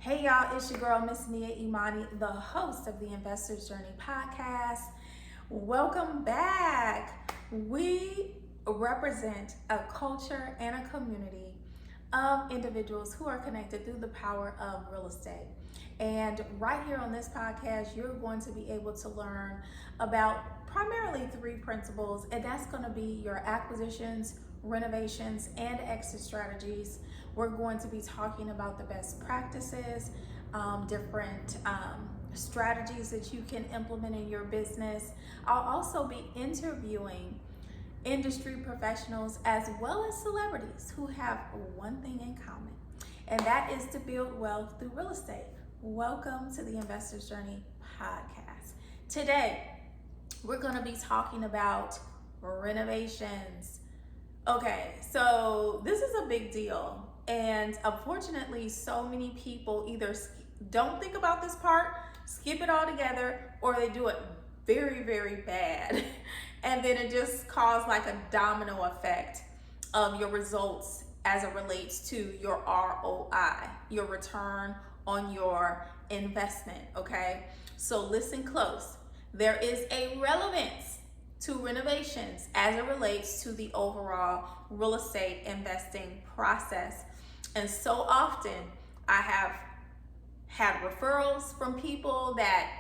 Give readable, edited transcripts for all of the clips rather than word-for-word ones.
Hey y'all, it's your girl, Miss Nia Imani, the host of the Investor's Journey podcast. Welcome back. We represent a culture and a community of individuals who are connected through the power of real estate. And right here on this podcast, you're going to be able to learn about primarily three principles, and that's going to be your acquisitions, renovations, and exit strategies. We're going to be talking about the best practices, different strategies that you can implement in your business. I'll also be interviewing industry professionals as well as celebrities who have one thing in common, and that is to build wealth through real estate. Welcome to the Investor's Journey podcast. Today, we're going to be talking about renovations. Okay, so this is a big deal. And unfortunately, so many people either don't think about this part, skip it all together, or they do it very, very bad. And then it just causes like a domino effect of your results as it relates to your ROI, your return on your investment, okay? So listen close. There is a relevance to renovations as it relates to the overall real estate investing process. And so often I have had referrals from people that,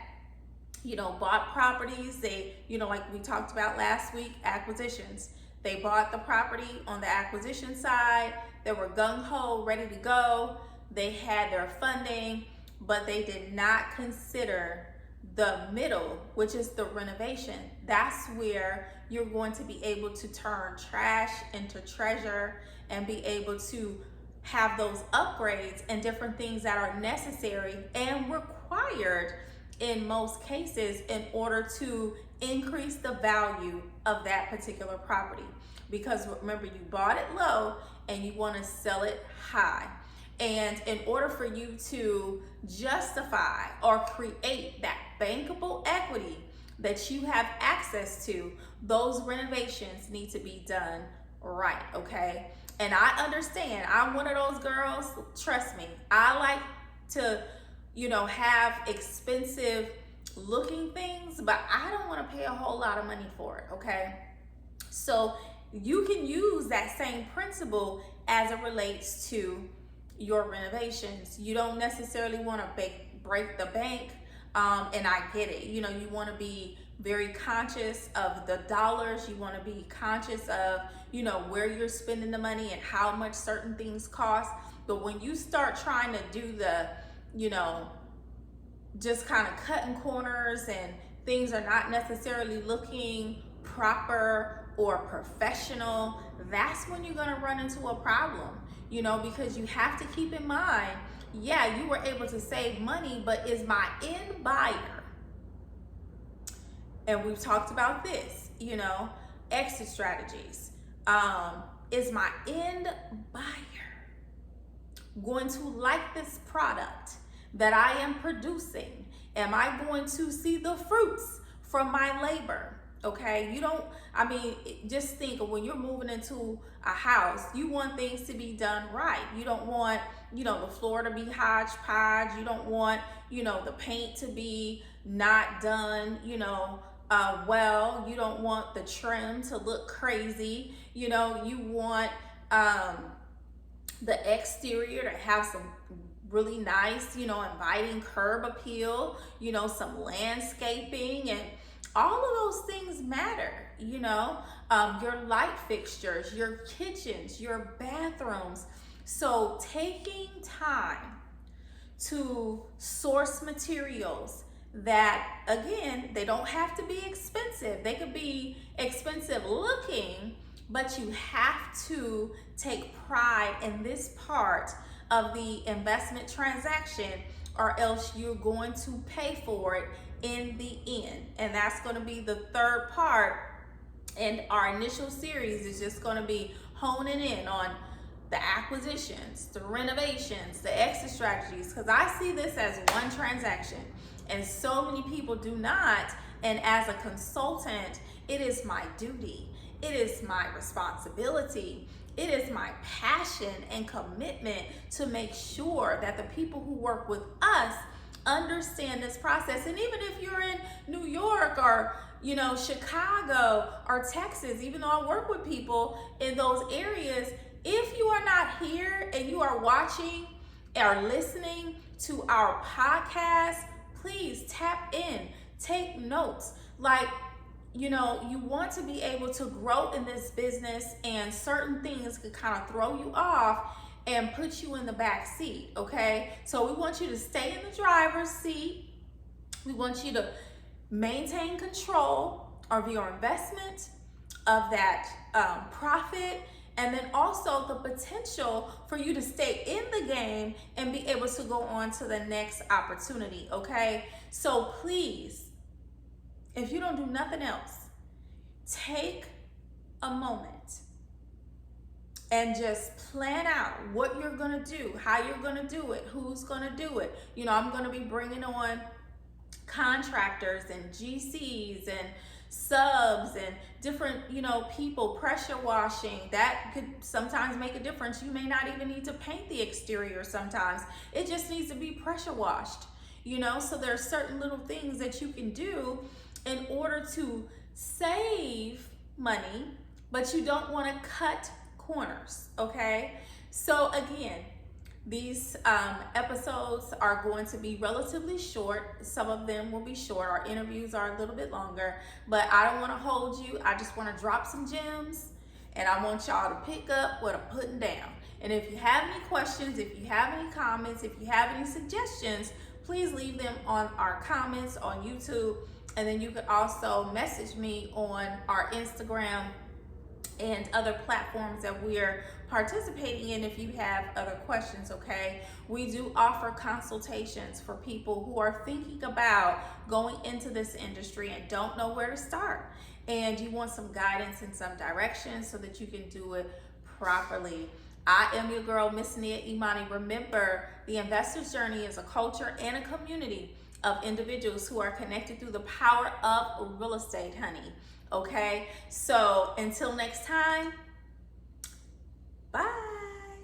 bought properties. They, like we talked about last week, acquisitions. They bought the property on the acquisition side. They were gung-ho, ready to go. They had their funding, but they did not consider the middle, which is the renovation. That's where you're going to be able to turn trash into treasure and be able to have those upgrades and different things that are necessary and required in most cases in order to increase the value of that particular property. Because remember, you bought it low and you want to sell it high. And in order for you to justify or create that bankable equity that you have access to, those renovations need to be done right, okay? And I understand, I'm one of those girls, trust me, I like to, have expensive looking things, but I don't want to pay a whole lot of money for it, okay? So you can use that same principle as it relates to your renovations. You don't necessarily want to break the bank, and I get it. You want to be very conscious of the dollars. You want to be conscious of, where you're spending the money and how much certain things cost. But when you start trying to do the, just kind of cutting corners and things are not necessarily looking proper or professional, that's when you're going to run into a problem, because you have to keep in mind, yeah, you were able to save money, but is my end buyer, and we've talked about this, exit strategies, is my end buyer going to like this product that I am producing? Am I going to see the fruits from my labor? Okay, just think of when you're moving into a house, you want things to be done right. You don't want, the floor to be hodgepodge. You don't want, the paint to be not done, well. You don't want the trim to look crazy. You want the exterior to have some really nice, inviting curb appeal, some landscaping, and all of those things matter, your light fixtures, your kitchens, your bathrooms. So taking time to source materials that, again, they don't have to be expensive. They could be expensive looking, but you have to take pride in this part of the investment transaction, or else you're going to pay for it in the end. And that's going to be the third part. And our initial series is just going to be honing in on the acquisitions, the renovations, the exit strategies, because I see this as one transaction and so many people do not. And as a consultant, it is my duty, it is my responsibility, it is my passion and commitment to make sure that the people who work with us understand this process. And even if you're in New York or Chicago or Texas, even though I work with people in those areas, if you are not here and you are watching or listening to our podcast, please tap in, take notes. Like, you want to be able to grow in this business, and certain things could kind of throw you off and put you in the back seat, okay? So we want you to stay in the driver's seat. We want you to maintain control of your investment, of that profit, and then also the potential for you to stay in the game and be able to go on to the next opportunity, okay? So please, if you don't do nothing else, take a moment and just plan out what you're gonna do, how you're gonna do it, who's gonna do it. I'm gonna be bringing on contractors and GCs and subs and different, people, pressure washing. That could sometimes make a difference. You may not even need to paint the exterior sometimes. It just needs to be pressure washed, so there are certain little things that you can do in order to save money, but you don't want to cut corners, okay? So again, these episodes are going to be relatively short. Some of them will be short. Our interviews are a little bit longer, but I don't want to hold you. I just want to drop some gems, and I want y'all to pick up what I'm putting down. And if you have any questions, if you have any comments, if you have any suggestions, please leave them on our comments on YouTube. And then you can also message me on our Instagram and other platforms that we're participating in if you have other questions, okay? We do offer consultations for people who are thinking about going into this industry and don't know where to start. And you want some guidance and some direction so that you can do it properly. I am your girl, Miss Nia Imani. Remember, the investor's journey is a culture and a community of individuals who are connected through the power of real estate, honey. Okay? So until next time, bye.